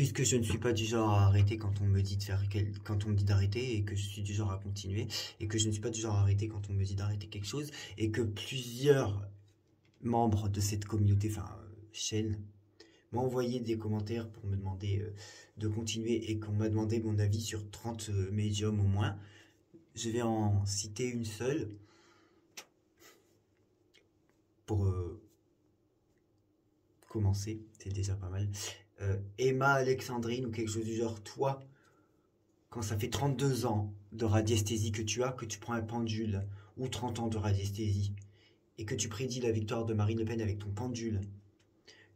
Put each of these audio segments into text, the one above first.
puisque je ne suis pas du genre à arrêter quand on me dit de faire quand on me dit d'arrêter et que je suis du genre à continuer et que je ne suis pas du genre à arrêter quand on me dit d'arrêter quelque chose et que plusieurs membres de cette communauté, enfin chaîne, m'ont envoyé des commentaires pour me demander de continuer et qu'on m'a demandé mon avis sur 30 médiums au moins. Je vais en citer une seule pour commencer, c'est déjà pas mal. Emma Alexandrine ou quelque chose du genre, toi, quand ça fait 32 ans de radiesthésie que tu prends un pendule, ou 30 ans de radiesthésie, et que tu prédis la victoire de Marine Le Pen avec ton pendule,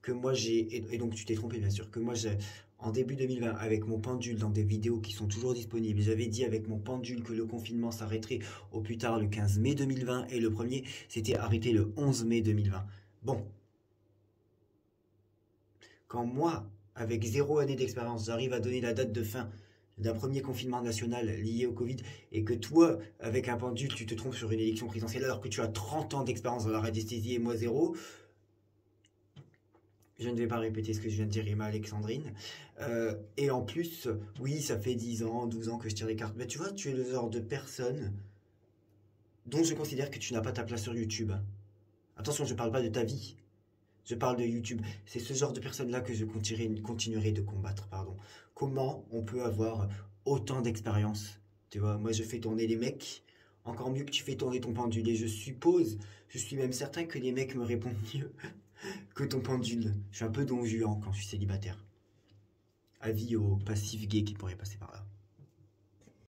que moi j'ai, et donc tu t'es trompé bien sûr, que moi j'ai, en début 2020, avec mon pendule dans des vidéos qui sont toujours disponibles, j'avais dit avec mon pendule que le confinement s'arrêterait au plus tard le 15 mai 2020, et le premier c'était arrêté le 11 mai 2020. Bon, quand moi, avec 0 année d'expérience, j'arrive à donner la date de fin d'un premier confinement national lié au Covid, et que toi, avec un pendule, tu te trompes sur une élection présidentielle alors que tu as 30 ans d'expérience dans la radiesthésie et moi zéro, je ne vais pas répéter ce que je viens de dire, Emma Alexandrine. Et en plus, oui, ça fait 10 ans, 12 ans que je tire les cartes. Mais tu vois, tu es le genre de personne dont je considère que tu n'as pas ta place sur YouTube. Attention, je ne parle pas de ta vie. Je parle de YouTube. C'est ce genre de personne-là que je continuerai de combattre. Pardon. Comment on peut avoir autant d'expérience? Tu vois, moi je fais tourner les mecs. Encore mieux que tu fais tourner ton pendule. Et je suppose, je suis même certain que les mecs me répondent mieux que ton pendule. Je suis un peu don Juan quand je suis célibataire. Avis aux passifs gays qui pourraient passer par là.